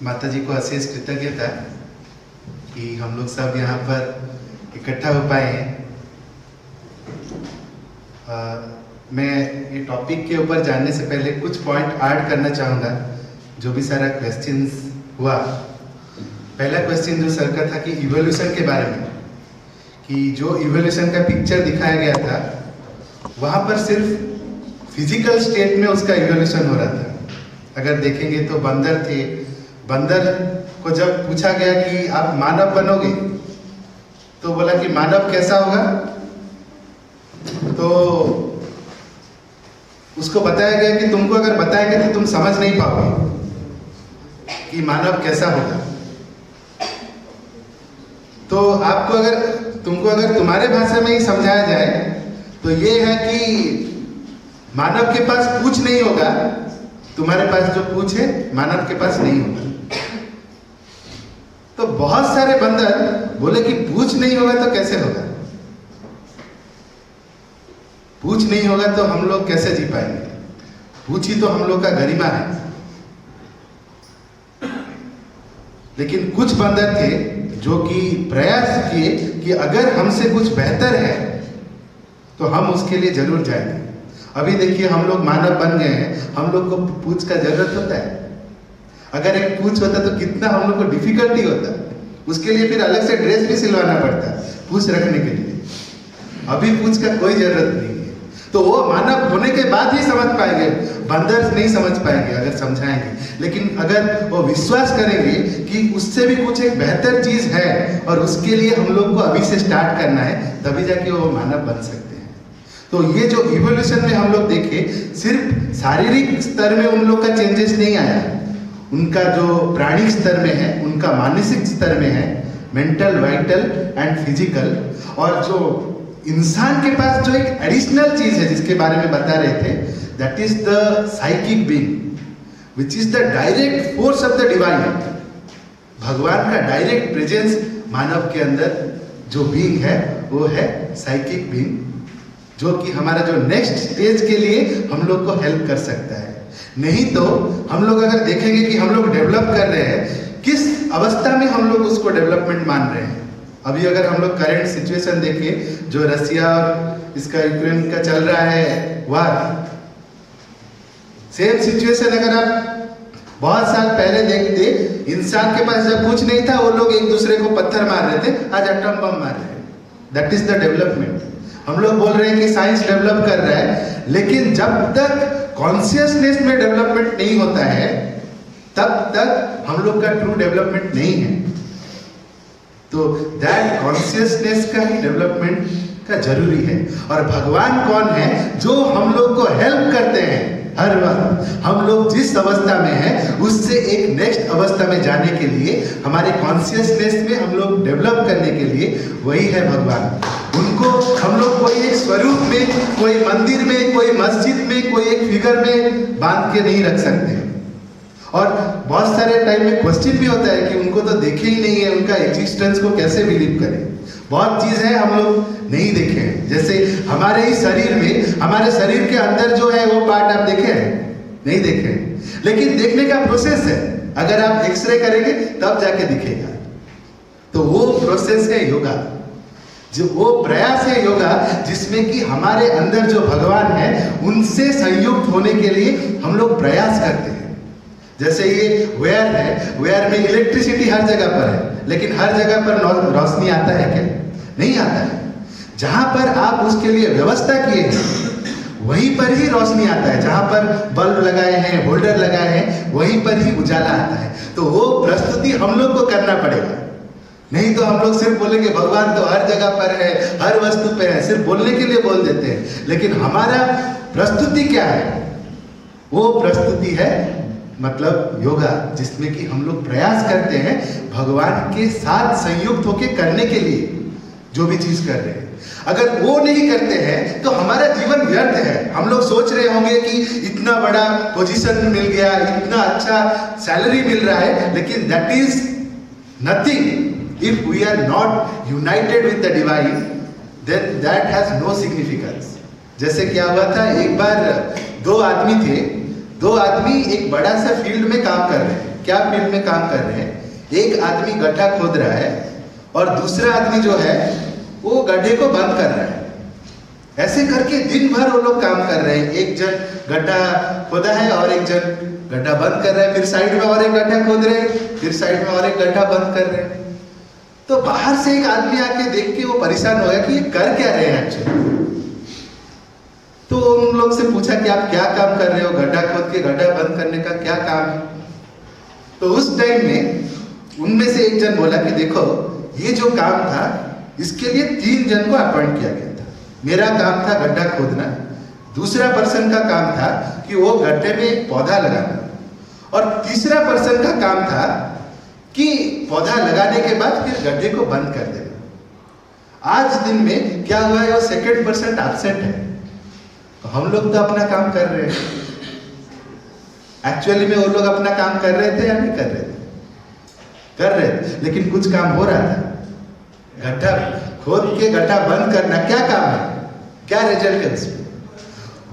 माता जी को अशेष कृतज्ञता कि हम लोग सब यहाँ पर इकट्ठा हो पाए हैं। मैं ये टॉपिक के ऊपर जानने से पहले कुछ पॉइंट ऐड करना चाहूँगा। जो भी सारा क्वेश्चंस हुआ, पहला क्वेश्चन जो सर का था कि इवोल्यूशन के बारे में, कि जो इवोल्यूशन का पिक्चर दिखाया गया था वहाँ पर सिर्फ फिजिकल स्टेट में उसका इवोल्यूशन हो रहा था। अगर देखेंगे तो बंदर थे, बंदर को जब पूछा गया कि आप मानव बनोगे तो बोला कि मानव कैसा होगा, तो उसको बताया गया कि तुमको अगर बताया गया तो तुम समझ नहीं पाओगे कि मानव कैसा होगा। तो आपको अगर तुमको अगर तुम्हारे भाषा में ही समझाया जाए तो ये है कि मानव के पास पूछ नहीं होगा, तुम्हारे पास जो पूछ है मानव के पास नहीं होगा। तो बहुत सारे बंदर बोले कि पूछ नहीं होगा तो कैसे होगा, पूछ नहीं होगा तो हम लोग कैसे जी पाएंगे, पूछ ही तो हम लोग का गरिमा है। लेकिन कुछ बंदर थे जो कि प्रयास किए कि अगर हमसे कुछ बेहतर है तो हम उसके लिए जरूर जाएंगे। अभी देखिए हम लोग मानव बन गए हैं, हम लोग को पूछ का जरूरत होता है। अगर एक पूछ होता तो कितना हम लोग को डिफिकल्टी होता, उसके लिए फिर अलग से ड्रेस भी सिलवाना पड़ता पूछ रखने के लिए। अभी पूछ का कोई जरूरत नहीं है। तो वो मानव होने के बाद ही समझ पाएंगे, बंदर नहीं समझ पाएंगे अगर समझाएंगे। लेकिन अगर वो विश्वास करेंगे कि उससे भी कुछ एक बेहतर चीज है और उसके लिए हम लोग को अभी से स्टार्ट करना है, तभी जाके वो मानव बन सकते हैं। तो ये जो इवोल्यूशन में हम लोग देखे, सिर्फ शारीरिक स्तर में उन लोग का चेंजेस नहीं आया, उनका जो प्राणिक स्तर में है, उनका मानसिक स्तर में है, मेंटल, वाइटल एंड फिजिकल। और जो इंसान के पास जो एक एडिशनल चीज है जिसके बारे में बता रहे थे, that is the psychic being which is the direct force of the divine. भगवान का डायरेक्ट प्रेजेंस मानव के अंदर जो बीइंग है वो है साइकिक बीइंग, जो कि हमारा जो नेक्स्ट स्टेज के लिए हम लोग को हेल्प कर सकता है। नहीं तो हम लोग अगर देखेंगे कि हम लोग डेवलप कर रहे हैं, किस अवस्था में हम लोग उसको डेवलपमेंट मान रहे हैं। अभी अगर हम लोग करंट सिचुएशन देखें, जो रसिया और इसका यूक्रेन का चल रहा है वार, सेम सिचुएशन अगर आप बहुत साल पहले देखते, इंसान के पास जब कुछ नहीं था वो लोग एक दूसरे को पत्थर मार रहे थे, आज एटम बम मार रहे हैं। That is the development. हम लोग बोल रहे हैं कि साइंस डेवलप कर रहा है, लेकिन जब तक कॉन्शियसनेस में डेवलपमेंट नहीं होता है तब तक हम लोग का ट्रू डेवलपमेंट नहीं है। तो दैट कॉन्शियसनेस का ही डेवलपमेंट का जरूरी है। और भगवान कौन है? जो हम लोग को हेल्प करते हैं हर वक्त। हम लोग जिस अवस्था में हैं उससे एक नेक्स्ट अवस्था में जाने के लिए, हमारे कॉन्शियसनेस में हम लोग डेवलप करने के लिए, वही है भगवान। उनको हम लोग कोई एक स्वरूप में, कोई मंदिर में, कोई मस्जिद में, कोई एक फिगर में बांध के नहीं रख सकते। और बहुत सारे टाइम में क्वेश्चन भी होता है कि उनको तो देखे ही नहीं है, उनका एग्जिस्टेंस को कैसे बिलीव करें। बहुत चीज है हम लोग नहीं देखे हैं। जैसे हमारे ही शरीर में, हमारे शरीर के अंदर जो है वो पार्ट आप देखे हैं? नहीं देखे हैं, लेकिन देखने का प्रोसेस है। अगर आप एक्सरे करेंगे तब जाके दिखेगा। तो वो प्रोसेस है योगा, जो वो प्रयास है योगा, जिसमें कि हमारे अंदर जो भगवान है उनसे संयुक्त होने के लिए हम लोग प्रयास करते हैं। जैसे ये वेयर है, वेयर में इलेक्ट्रिसिटी हर जगह पर है, लेकिन हर जगह पर रोशनी आता है क्या? नहीं आता है। जहां पर आप उसके लिए व्यवस्था किए हैं वहीं पर ही रोशनी आता है। जहां पर बल्ब लगाए हैं, होल्डर लगाए हैं, वहीं पर ही उजाला आता है। तो वो प्रस्तुति हम लोग को करना पड़ेगा। नहीं तो हम लोग सिर्फ बोलेंगे भगवान तो हर जगह पर है, हर वस्तु पे है, सिर्फ बोलने के लिए बोल देते हैं। लेकिन हमारा प्रस्तुति क्या है? वो प्रस्तुति है मतलब योगा, जिसमें कि हम लोग प्रयास करते हैं भगवान के साथ संयुक्त होकर करने के लिए जो भी चीज कर रहे हैं। अगर वो नहीं करते हैं तो हमारा जीवन व्यर्थ है। हम लोग सोच रहे होंगे कि इतना बड़ा पोजीशन मिल गया, इतना अच्छा सैलरी मिल रहा है, लेकिन that is nothing if we are not united with the divine, then that has no significance. जैसे क्या हुआ था, एक बार दो आदमी थे, दो आदमी एक बड़ा सा फील्ड में काम कर रहे हैं। क्या फील्ड में काम कर रहे हैं। एक आदमी गड्ढा खोद रहा है और दूसरा आदमी जो है वो गड्ढे को बंद कर रहा है। ऐसे करके दिन भर वो लोग काम कर रहे हैं। एक जन गड्ढा खोदा है और एक जन गड्ढा बंद कर रहा है, फिर साइड में और एक गड्ढा खोद रहे हैं, फिर साइड में और एक गड्ढा बंद कर रहे हैं। तो बाहर से एक आदमी आके देख के वो परेशान हो गया कि ये कर क्या रहे हैं एक्चुअली। तो उन लोग से पूछा कि आप क्या काम कर रहे हो, गड्ढा खोद के गड्ढा बंद करने का क्या काम है। तो उस टाइम में उनमें से एक जन बोला कि देखो ये जो काम था इसके लिए 3 जन को अपॉइंट किया गया था। मेरा काम था गड्ढा खोदना, दूसरा पर्सन का काम था कि वो गड्ढे में एक पौधा लगाना, और तीसरा पर्सन का काम था कि पौधा लगाने के बाद फिर गड्ढे को बंद कर देना। आज दिन में क्या हुआ है, वो सेकंड पर्सन एब्सेंट है। तो हम लोग तो अपना काम कर रहे हैं। एक्चुअली में वो लोग अपना काम कर रहे थे या नहीं कर रहे थे? कर रहे थे, लेकिन कुछ काम हो रहा था। गड्ढा खोद के गड्ढा बंद करना क्या काम है, क्या रिजल्ट है उसमें?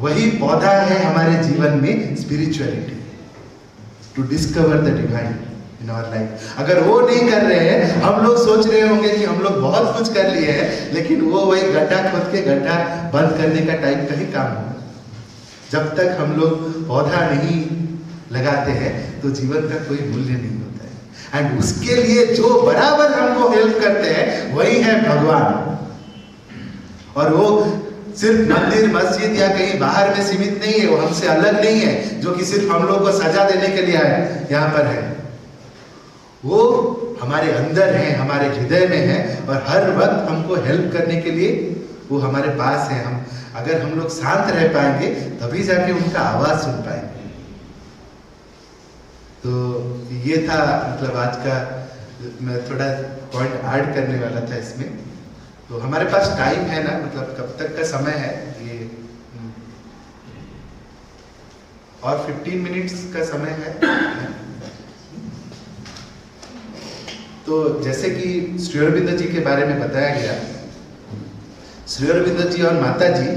वही पौधा है हमारे जीवन में spirituality, to discover the divine in our life. अगर वो नहीं कर रहे हैं, हम लोग सोच रहे होंगे कि हम लोग बहुत कुछ कर लिए हैं, लेकिन वो वही गड्ढा खोद के गड्ढा बंद करने का टाइप का ही काम होगा। जब तक हम लोग पौधा नहीं लगाते हैं तो जीवन का कोई मूल्य नहीं होता है। एंड उसके लिए जो बराबर हमको हेल्प करते हैं वही है भगवान। और वो सिर्फ मंदिर मस्जिद या कहीं बाहर में सीमित नहीं है, वो हमसे अलग नहीं है जो कि सिर्फ हम लोग को सजा देने के लिए आए यहाँ पर है। वो हमारे अंदर है, हमारे हृदय में है, और हर वक्त हमको हेल्प करने के लिए वो हमारे पास है। हम अगर हम लोग शांत रह पाएंगे तभी जाके उनका आवाज सुन पाएंगे। तो ये था मतलब आज का, मैं थोड़ा पॉइंट ऐड करने वाला था इसमें। तो हमारे पास टाइम है ना, मतलब कब तक का समय है ये? और 15 मिनट्स का समय है। तो जैसे कि श्री अरविंद जी के बारे में बताया गया, श्री अरविंद जी और माता जी,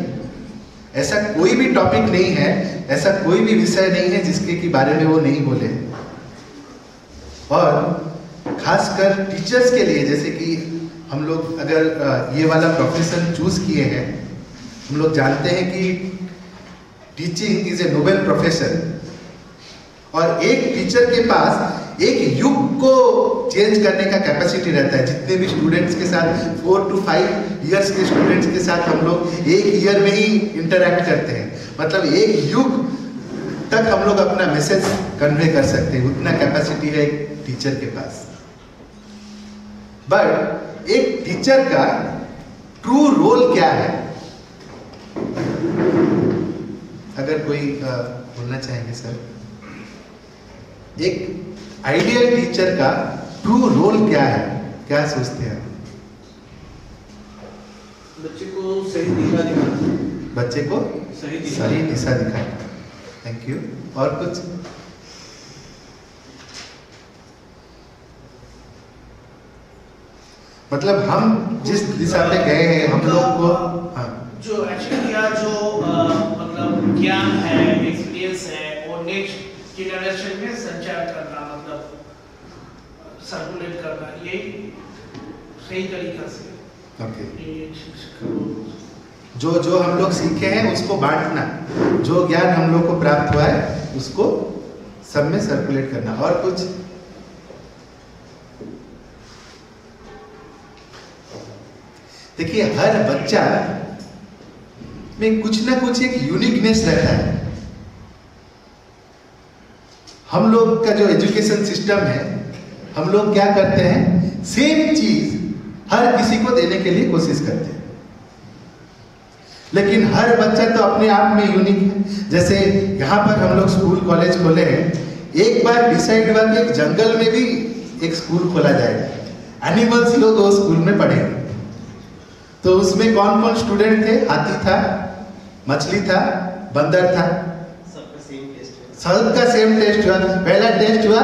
ऐसा कोई भी टॉपिक नहीं है, ऐसा कोई भी विषय नहीं है जिसके के बारे में वो नहीं बोले। और खासकर टीचर्स के लिए, जैसे कि हम लोग अगर ये वाला प्रोफेशन चूज किए हैं, हम लोग जानते हैं कि teaching is a Nobel profession, और एक टीचर के पास एक युग को चेंज करने का कैपेसिटी रहता है। जितने भी स्टूडेंट्स के साथ 4 to 5 इयर्स के स्टूडेंट्स के साथ हम लोग एक ईयर में ही इंटरैक्ट करते हैं, मतलब एक युग तक हम लोग अपना मैसेज कन्वे कर सकते हैं, उतना कैपेसिटी है एक टीचर के पास। बट एक टीचर का ट्रू रोल क्या है? अगर कोई बोलना चाहेंगे सर, एक आइडियल टीचर का ट्रू रोल क्या है, क्या सोचते हैं? बच्चे को सही दिशा दिखाना। बच्चे को सही दिशा दिखाना। Thank you. और कुछ? मतलब हम जिस दिशा में गए हैं हम लोग को, हाँ, जो एक्चुअली क्या जो मतलब ज्ञान है, एक्सपीरियंस है, वो नेक्स्ट जनरेशन में संचार करना, मतलब सर्कुलेट करना, यही सही तरीका से। ओके। जो हम लोग सीखे हैं उसको बांटना, जो ज्ञान हम लोग को प्राप्त हुआ है उसको सब में सर्कुलेट करना। और कुछ? देखिए, हर बच्चा में कुछ ना कुछ एक यूनिकनेस रहता है। हम लोग का जो एजुकेशन सिस्टम है, हम लोग क्या करते हैं, सेम चीज हर किसी को देने के लिए कोशिश करते हैं, लेकिन हर बच्चा तो अपने आप में यूनिक है। जैसे यहाँ पर हम लोग स्कूल कॉलेज खोले हैं, एक बार डिसाइड हुआ कि एक जंगल में भी एक स्कूल खोला जाएगा, एनिमल्स लोग वो स्कूल में पढ़ेंगे। तो उसमें कौन कौन स्टूडेंट थे? हाथी था, मछली था, बंदर था, सबका सेम टेस्ट हुआ। पहला टेस्ट हुआ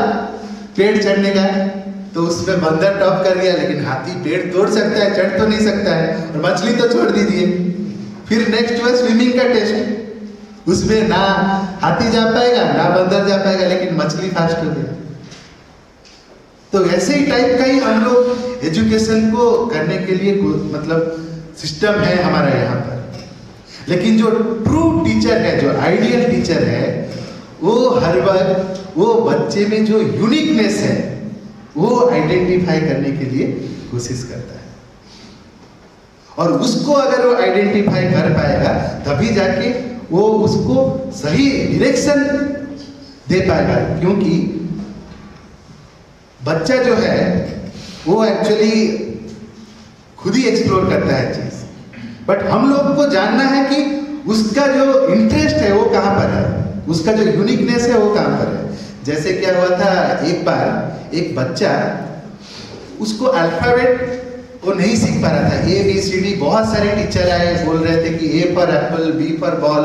पेड़ चढ़ने का, तो उसमें बंदर टॉप कर गया, लेकिन हाथी पेड़ तोड़ सकता है, चढ़ तो नहीं सकता है, और मछली तो छोड़ दीजिए। फिर नेक्स्ट हुआ स्विमिंग का टेस्ट, उसमें ना हाथी जा पाएगा ना बंदर जा पाएगा, लेकिन मछली फास्ट हो गया। तो वैसे ही टाइप का ही हम लोग एजुकेशन को करने के लिए मतलब सिस्टम है हमारा यहाँ पर। लेकिन जो ट्रू टीचर है, जो आइडियल टीचर है, वो हर वक्त वो बच्चे में जो यूनिकनेस है वो आइडेंटिफाई करने के लिए कोशिश करता है, और उसको अगर वो आइडेंटिफाई कर पाएगा तभी जाके वो उसको सही डायरेक्शन दे पाएगा। क्योंकि बच्चा जो है वो एक्चुअली खुद ही एक्सप्लोर करता है चीज, बट हम लोग को जानना है कि उसका जो इंटरेस्ट है वो कहाँ पर है, उसका जो यूनिकनेस है वो कहाँ पर है। जैसे क्या हुआ था, एक बार एक बच्चा, उसको अल्फाबेट वो नहीं सीख पा रहा था, ABCD। बहुत सारे टीचर आए, बोल रहे थे कि A for Apple, B for ball,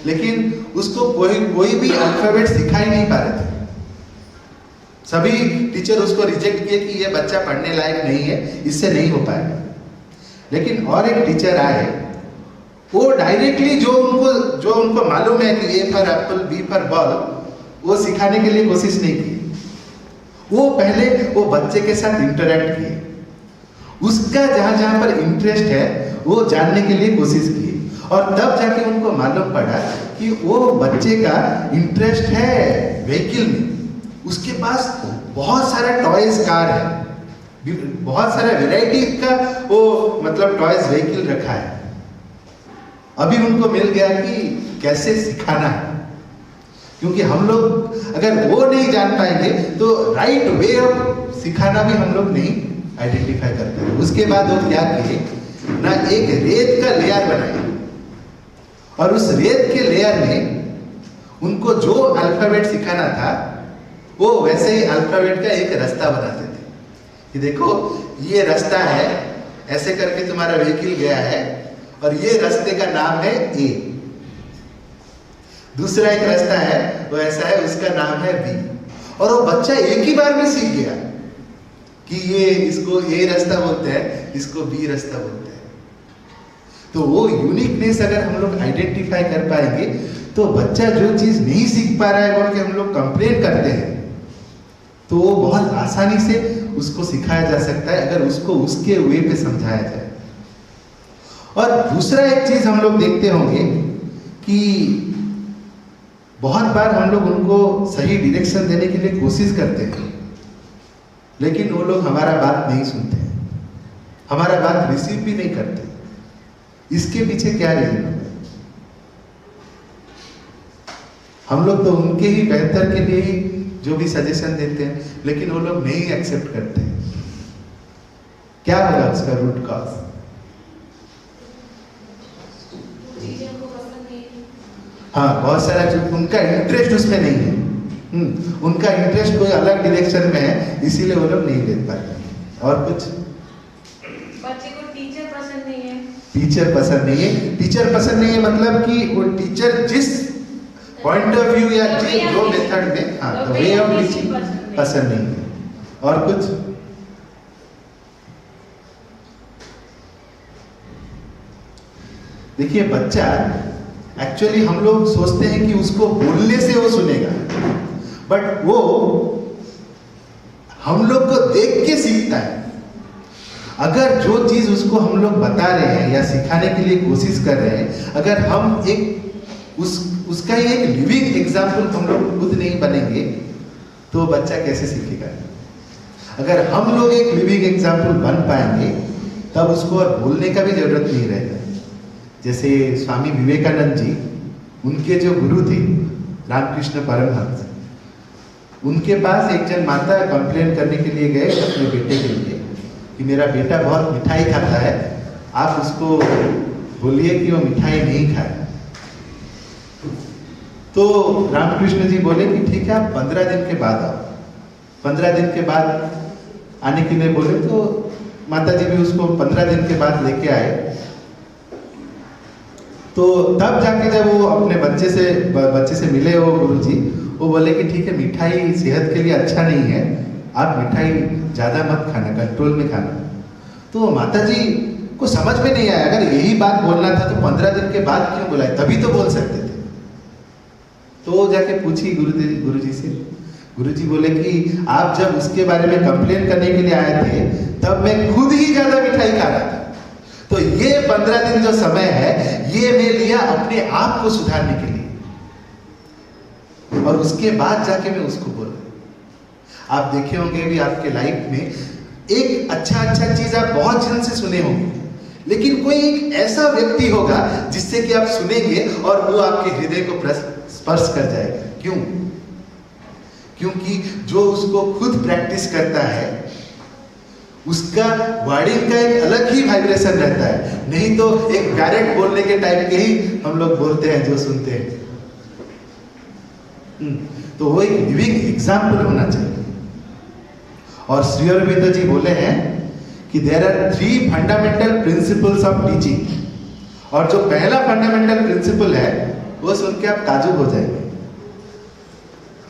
लेकिन उसको कोई भी अल्फाबेट सिखा ही नहीं पा रहे थे। सभी टीचर उसको रिजेक्ट किए कि ये बच्चा पढ़ने लायक नहीं है, इससे नहीं हो पाएगा। लेकिन और एक टीचर आए, वो डायरेक्टली जो उनको मालूम है कि A for Apple, B for ball, वो सिखाने के लिए कोशिश नहीं की। वो पहले वो बच्चे के साथ इंटरेक्ट किए, उसका जहां जहां पर इंटरेस्ट है वो जानने के लिए कोशिश की, और तब जाके उनको मालूम पड़ा कि वो बच्चे का इंटरेस्ट है व्हीकल में। उसके पास बहुत सारा टॉयज कार है, बहुत सारा वैरायटी का वो मतलब टॉयज व्हीकल रखा है। अभी उनको मिल गया कि कैसे सिखाना है, क्योंकि हम लोग अगर वो नहीं जान पाएंगे तो राइट वे ऑफ सिखाना भी हम लोग नहीं आइडेंटिफाई करते हैं। उसके बाद वो क्या किए ना, एक रेत का लेयर बनाए, और उस रेत के लेयर में उनको जो अल्फाबेट सिखाना था वो वैसे ही अल्फाबेट का एक रास्ता बनाते थे कि देखो ये रास्ता है, ऐसे करके तुम्हारा व्हीकल गया है, और ये रास्ते का नाम है A। दूसरा एक रास्ता है वो ऐसा है, उसका नाम है B। और वो बच्चा एक ही बार में सीख गया कि ये इसको A रास्ता बोलते हैं, इसको B रास्ता बोलते हैं। तो वो यूनिकनेस अगर हम लोग आइडेंटिफाई कर पाएंगे तो बच्चा जो चीज नहीं सीख पा रहा है बोल के हम लोग कंप्लेन करते हैं, तो वो बहुत आसानी से उसको सिखाया जा सकता है अगर उसको उसके वे पे समझाया जाए। और दूसरा एक चीज हम लोग देखते होंगे कि बहुत बार हम लोग उनको सही डायरेक्शन देने के लिए कोशिश करते हैं, लेकिन वो लोग हमारा बात नहीं सुनते, हमारा बात रिसीव भी नहीं करते। इसके पीछे क्या रीजन है? हम लोग तो उनके ही बेहतर के लिए ही जो भी सजेशन देते हैं, लेकिन वो लोग नहीं एक्सेप्ट करते। क्या होगा उसका रूट कॉज? हाँ, बहुत सारा जो उनका इंटरेस्ट उसमें नहीं है, उनका इंटरेस्ट कोई अलग डायरेक्शन में है, इसीलिए वो लोग नहीं ले पाते। और कुछ बच्चे को टीचर पसंद नहीं है। टीचर पसंद नहीं है, टीचर पसंद नहीं है मतलब कि वो टीचर जिस पॉइंट ऑफ व्यू या जो मेथड में, हाँ, द वे ऑफ टीचिंग पसंद नहीं है। और कुछ देखिए, बच्चा एक्चुअली हम लोग सोचते हैं कि उसको बोलने से वो सुनेगा, बट वो हम लोग को देख के सीखता है। अगर जो चीज उसको हम लोग बता रहे हैं या सिखाने के लिए कोशिश कर रहे हैं, अगर हम उसका ही एक लिविंग एग्जाम्पल हम लोग खुद नहीं बनेंगे तो बच्चा कैसे सीखेगा? अगर हम लोग एक लिविंग एग्जाम्पल बन पाएंगे तब उसको और बोलने का भी जरूरत नहीं रहेगा। जैसे स्वामी विवेकानंद जी, उनके जो गुरु थे रामकृष्ण परमहंस, उनके पास एक जन माता कंप्लेन करने के लिए गए अपने बेटे के लिए कि मेरा बेटा बहुत मिठाई खाता है, आप उसको बोलिए कि वो मिठाई नहीं खाए। तो रामकृष्ण जी बोले कि ठीक है, आप 15 दिन के बाद आओ। 15 दिन के बाद आने के लिए बोले, तो माता जी भी उसको 15 दिन के बाद लेके आए। तो तब जाके जब वो अपने बच्चे से मिले वो गुरुजी, वो बोले कि ठीक है, मिठाई सेहत के लिए अच्छा नहीं है, आप मिठाई ज़्यादा मत खाना, कंट्रोल में खाना। तो माता जी को समझ में नहीं आया, अगर यही बात बोलना था तो 15 दिन के बाद क्यों बुलाए, तभी तो बोल सकते थे। तो जाके पूछी गुरुजी से, गुरुजी बोले कि आप जब उसके बारे में कंप्लेन करने के लिए आए थे तब मैं खुद ही ज्यादा मिठाई खा रहा था। तो ये 15 दिन जो समय है ये मैं लिया अपने आप को सुधारने के लिए, और उसके बाद जाके मैं उसको बोला। आप देखे होंगे भी आपके लाइफ में एक अच्छा चीज आप बहुत जन से सुने होंगे, लेकिन कोई एक ऐसा व्यक्ति होगा जिससे कि आप सुनेंगे और वो आपके हृदय को स्पर्श कर जाएगा। क्यों? क्योंकि जो उसको खुद प्रैक्टिस करता है उसका वर्डिंग का एक अलग ही वाइब्रेशन रहता है, नहीं तो एक डायरेक्ट बोलने के टाइप के ही हम लोग बोलते हैं जो सुनते हैं। तो वो एक लिविंग एग्जाम्पल होना चाहिए। और श्री अरविंद जी बोले हैं कि there are 3 fundamental principles of teaching, और जो पहला फंडामेंटल प्रिंसिपल है वो सुन के आप ताजुब हो जाएंगे।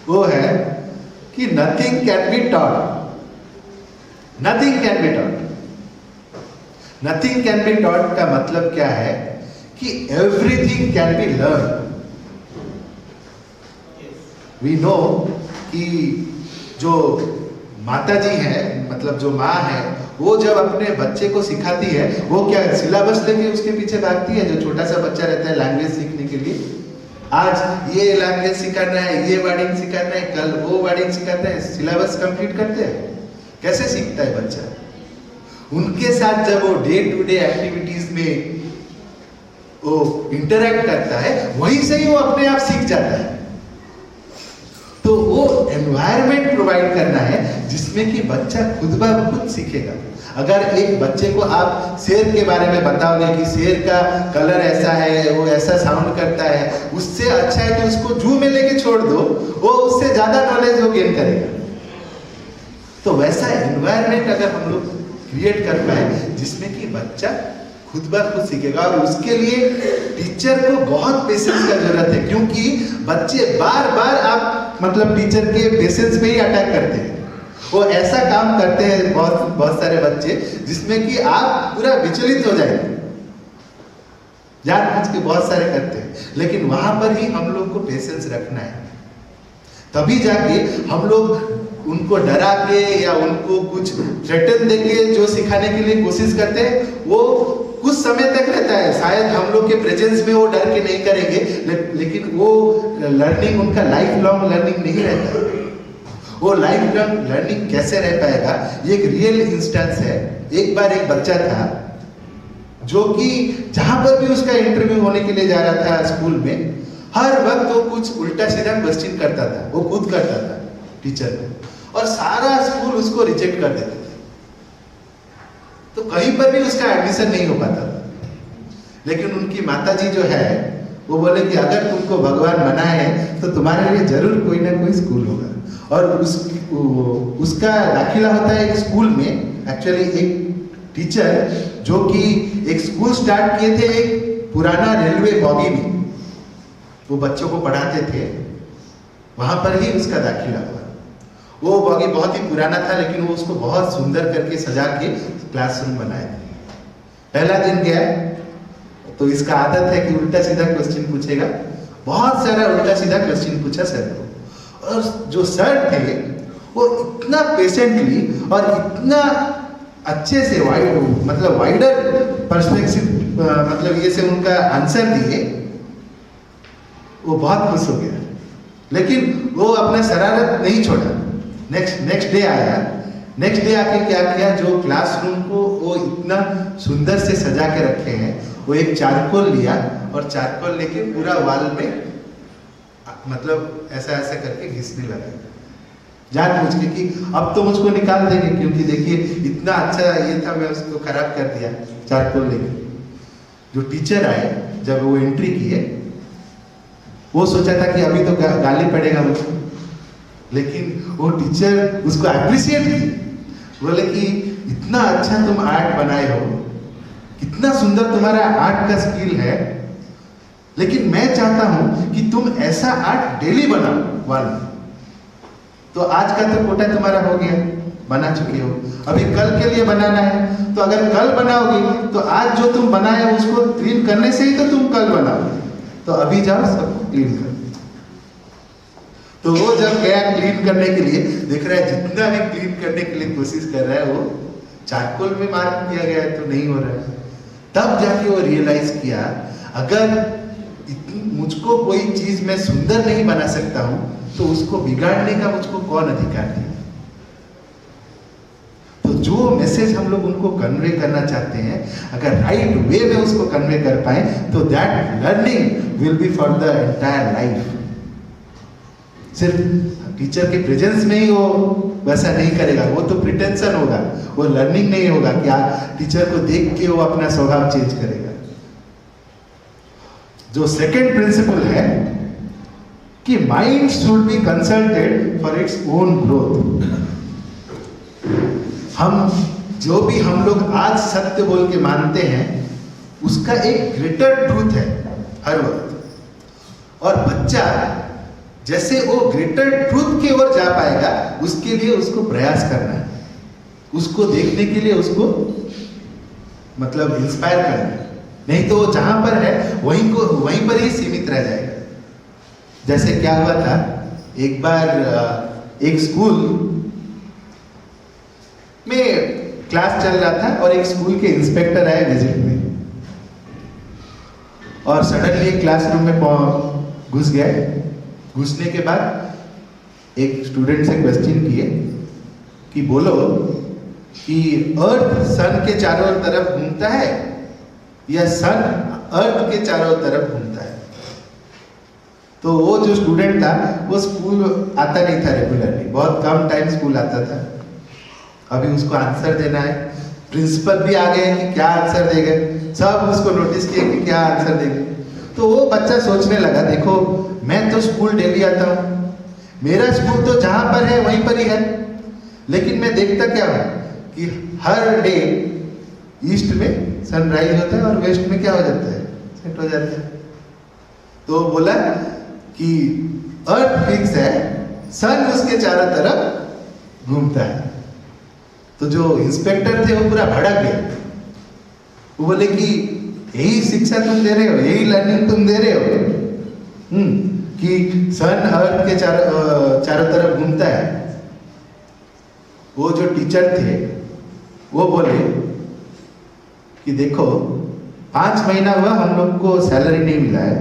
वो है कि nothing can be taught, nothing can be taught. Nothing can be taught का मतलब क्या है कि everything can be learn. We know कि जो माता जी है, मतलब जो माँ है, वो जब अपने बच्चे को सिखाती है वो क्या सिलेबस लेके उसके पीछे भागती है। जो छोटा सा बच्चा रहता है लैंग्वेज सीखने के लिए, आज ये लैंग्वेज सिखाना है, ये वर्डिंग सिखाना है, कल वो वर्डिंग सिखाना है, सिलेबस कंप्लीट करते हैं। कैसे सीखता है बच्चा? उनके साथ जब वो डे टू डे एक्टिविटीज में वो इंटरैक्ट करता है वहीं से ही वो अपने आप सीख जाता है। तो वो एनवायरनमेंट प्रोवाइड करना है जिसमें कि बच्चा खुद ब खुद सीखेगा। अगर एक बच्चे को आप शेर के बारे में बताओगे कि शेर का कलर ऐसा है, वो ऐसा साउंड करता है, उससे अच्छा है कि उसको जू में लेके छोड़ दो, वो उससे ज्यादा नॉलेज वो गेन करेगा। तो वैसा एनवायरनमेंट अगर हम लोग क्रिएट कर पाए जिसमें कि बच्चा खुद ब खुद सीखेगा, और उसके लिए टीचर को बहुत पेशेंस का जरूरत है, क्योंकि बच्चे बार बार आप मतलब टीचर के पेशेंस पे ही अटैक करते हैं। वो ऐसा काम करते हैं बहुत सारे बच्चे जिसमें कि आप पूरा विचलित हो जाएंगे, जानबूझ के बहुत सारे करते हैं। लेकिन वहां पर ही हम लोग को पेशेंस रखना है, तभी जाके हम लोग उनको डरा के या उनको कुछ थ्रेटन देके जो सिखाने के लिए कोशिश करते हैं वो कुछ समय तक रहता है। शायद हम लोग के प्रेजेंस में वो डर के नहीं करेंगे, लेकिन वो लर्निंग उनका लाइफ लॉन्ग लर्निंग नहीं रहता। वो लाइफ लॉन्ग लर्निंग कैसे रह पाएगा? ये एक रियल इंस्टेंस है। एक बार एक बच्चा था जो कि जहां पर भी उसका इंटरव्यू होने के लिए जा रहा था स्कूल में, हर वक्त वो कुछ उल्टा सीधा क्वेश्चन करता था, वो खुद करता था टीचर को, और सारा स्कूल उसको रिजेक्ट कर देते थे। तो कहीं पर भी उसका एडमिशन नहीं हो पाता था। लेकिन उनकी माताजी जो है वो बोले कि अगर तुमको भगवान बनाए तो तुम्हारे लिए जरूर कोई ना कोई स्कूल होगा। और उसका दाखिला होता है एक स्कूल में। एक्चुअली एक टीचर जो कि एक स्कूल स्टार्ट किए थे एक पुराना रेलवे बॉगी में, वो बच्चों को पढ़ाते थे, वहां पर ही उसका दाखिला हुआ। वो बॉगी बहुत ही पुराना था, लेकिन वो उसको बहुत सुंदर करके सजा के क्लासरूम बनाए थे। पहला दिन गया तो इसका आदत है कि उल्टा सीधा क्वेश्चन पूछेगा, बहुत सारा उल्टा सीधा क्वेश्चन पूछा सर को। और जो सर थे वो इतना पेशेंटली और इतना अच्छे से वाइडर पर्सपेक्टिव मतलब ये से उनका आंसर दिए, वो बहुत खुश हो गया। लेकिन वो अपना शरारत नहीं छोड़ा। नेक्स्ट डे आया। नेक्स्ट डे आके क्या किया, जो क्लासरूम को वो इतना सुंदर से सजा के रखे हैं, वो एक चारकोल लिया और चारकोल लेके पूरा वॉल में मतलब ऐसा ऐसा करके घिसने लगा, जानबूझ के कि अब तो मुझको निकाल देंगे, क्योंकि देखिए इतना अच्छा ये था, मैं उसको खराब कर दिया चारकोल लेके। जो टीचर आए जब वो एंट्री किए, वो सोचा था कि अभी तो गाली पड़ेगा मुझको, लेकिन वो टीचर उसको अप्रिशिएट की, बोले कि इतना अच्छा तुम आर्ट बनाए हो, कितना सुंदर तुम्हारा आर्ट का स्किल है, लेकिन मैं चाहता हूं कि तुम ऐसा आर्ट डेली बनाओ वॉल में। तो आज का तो कोटा तुम्हारा हो गया, बना चुके हो, अभी कल के लिए बनाना है। तो अगर कल बनाओगे तो आज जो तुम बनाए उसको क्लीन करने से ही तो तुम कल बनाओगे, तो अभी जाओ सबको क्लीन कर। तो तो वो जब गया क्लीन करने के लिए, देख रहा है जितना भी क्लीन करने के लिए कोशिश कर रहा है वो चारकोल में मार दिया गया है तो नहीं हो रहा है। तब जाके वो रियलाइज किया, अगर मुझको कोई चीज मैं सुंदर नहीं बना सकता हूं तो उसको बिगाड़ने का मुझको कौन अधिकार दिया। तो जो मैसेज हम लोग उनको कन्वे करना चाहते हैं, अगर राइट वे में उसको कन्वे कर पाए तो that learning will be for the entire life. सिर्फ टीचर के प्रेजेंस में ही वो वैसा नहीं करेगा, वो तो प्रिटेंशन होगा, वो लर्निंग नहीं होगा कि टीचर को देख के वो अपना स्वभाव चेंज करेगा। जो सेकंड प्रिंसिपल है कि mind should be consulted for its own growth. जो भी हम लोग आज सत्य बोल के मानते हैं उसका एक ग्रेटर ट्रूथ है हर वक्त, और बच्चा जैसे वो ग्रेटर ट्रूथ की ओर जा पाएगा उसके लिए उसको प्रयास करना है, उसको देखने के लिए उसको मतलब इंस्पायर करना है, नहीं तो जहां पर है वहीं पर ही सीमित रह जाएगा। जैसे क्या हुआ था, एक बार एक स्कूल में क्लास चल रहा था और एक स्कूल के इंस्पेक्टर आए विजिट में, और सडनली क्लासरूम में घुस गए। घुसने के बाद एक स्टूडेंट से क्वेश्चन किए कि बोलो कि अर्थ सन के चारों तरफ घूमता है या सन अर्थ के चारों तरफ घूमता है। तो वो जो स्टूडेंट था वो स्कूल आता नहीं था रेगुलरली, बहुत कम टाइम स्कूल आता था। अभी उसको आंसर देना है, प्रिंसिपल भी आ गए कि क्या आंसर देंगे, सब उसको नोटिस किए कि क्या आंसर देंगे। तो वो बच्चा सोचने लगा, देखो मैं तो स्कूल डेली आता हूँ, मेरा स्कूल तो जहां पर है वहीं पर ही है, लेकिन मैं देखता क्या हूं कि हर डे ईस्ट में सनराइज होता है और वेस्ट में क्या हो जाता है, सेट हो जाता है। तो बोला कि अर्थ फिक्स है, सन उसके चारों तरफ घूमता है। तो जो इंस्पेक्टर थे वो पूरा भड़क गए, वो बोले कि यही शिक्षा तुम दे रहे हो, यही लर्निंग तुम दे रहे हो कि सन अर्थ के चारों तरफ घूमता है। वो जो टीचर थे वो बोले कि देखो 5 महीना हुआ हम लोग को सैलरी नहीं मिला है,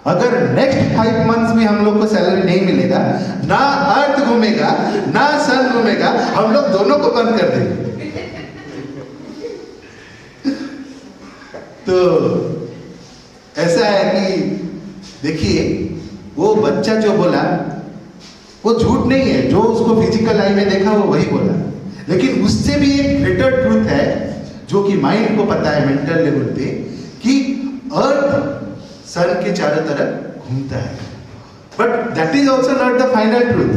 अगर नेक्स्ट 5 मंथ्स भी हम लोग को सैलरी नहीं मिलेगा, ना अर्थ घूमेगा ना सन घूमेगा, हम लोग दोनों को बंद कर देंगे। तो ऐसा है कि देखिए वो बच्चा जो बोला वो झूठ नहीं है, जो उसको फिजिकल आई में देखा वो वही बोला, लेकिन उससे भी एक ग्रेटर ट्रूथ है जो कि माइंड को पता है मेंटल लेवल पे कि अर्थ सन के चारों तरफ घूमता है, but that is also not the final truth.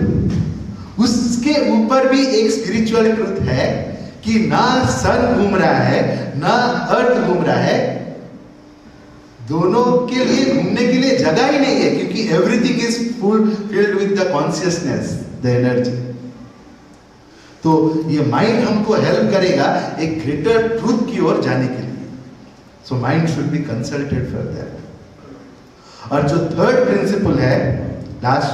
उसके ऊपर भी एक स्पिरिचुअल ट्रूथ है कि ना सन घूम रहा है ना अर्थ घूम रहा है, दोनों के लिए घूमने के लिए जगह ही नहीं है, क्योंकि everything is full filled with the consciousness, the energy. तो ये माइंड हमको हेल्प करेगा एक ग्रेटर ट्रूथ की ओर जाने के लिए। So mind should be consulted for that. और जो थर्ड प्रिंसिपल है लास्ट,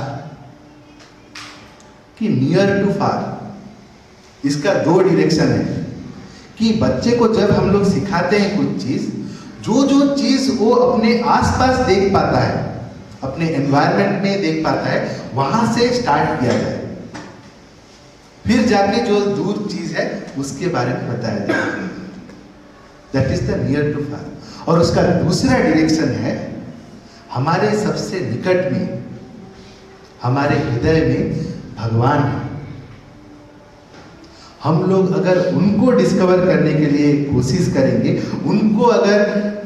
कि नियर टू फार, इसका 2 डायरेक्शन है कि बच्चे को जब हम लोग सिखाते हैं कुछ चीज, जो चीज वो अपने आसपास देख पाता है, अपने एनवायरनमेंट में देख पाता है, वहां से स्टार्ट किया जाए, फिर जाके जो दूर चीज है उसके बारे में बताया जाए। That is the near to far. और उसका दूसरा डायरेक्शन है हमारे सबसे निकट में, हमारे हृदय में भगवान है। हम लोग अगर उनको डिस्कवर करने के लिए कोशिश करेंगे, उनको अगर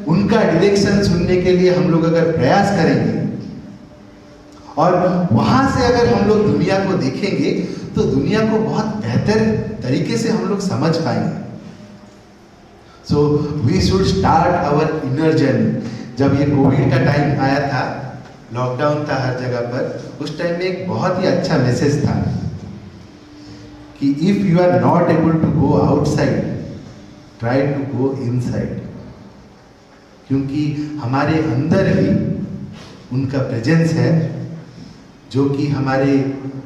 उनका डायरेक्शन सुनने के लिए हम लोग अगर प्रयास करेंगे, और वहां से अगर हम लोग दुनिया को देखेंगे तो दुनिया को बहुत बेहतर तरीके से हम लोग समझ पाएंगे। So we should start our inner journey. जब ये कोविड का टाइम आया था, लॉकडाउन था हर जगह पर, उस टाइम में एक बहुत ही अच्छा मैसेज था कि if you are not able to go outside, try to go inside. क्योंकि हमारे अंदर ही उनका प्रेजेंस है, जो कि हमारे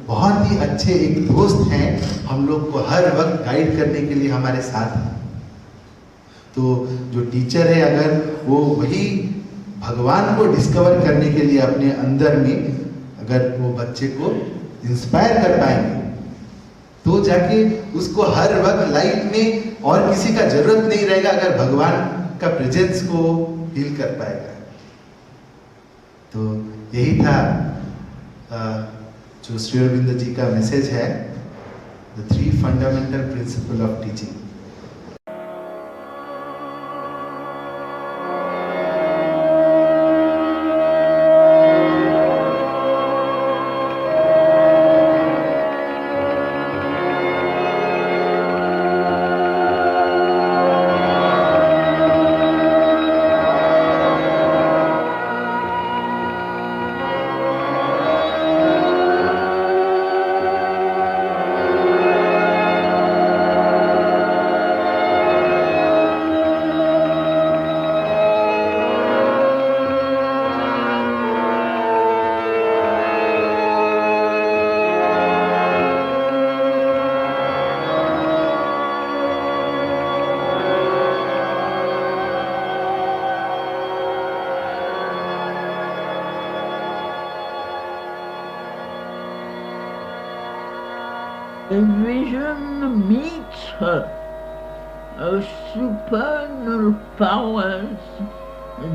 बहुत ही अच्छे एक दोस्त हैं, हम लोग को हर वक्त गाइड करने के लिए हमारे साथ हैं। तो जो टीचर है, अगर वो वही भगवान को डिस्कवर करने के लिए अपने अंदर में अगर वो बच्चे को इंस्पायर कर पाएंगे, तो जाके उसको हर वक्त लाइफ में और किसी का जरूरत नहीं रहेगा, अगर भगवान का प्रेजेंस को फील कर पाएगा। तो यही था जो श्री अरविंद जी का मैसेज है, the 3 fundamental principle of teaching. A vision meets her of supernal powers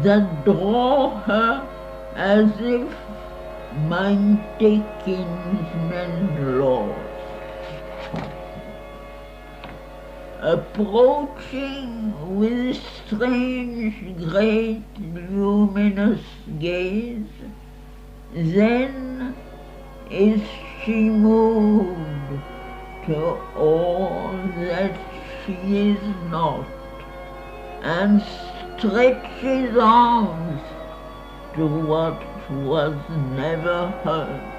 that draw her as if mighty kinsmen lords. Approaching with strange, great, luminous gaze, then is she moved to all that she is not, and stretches arms to what was never hers.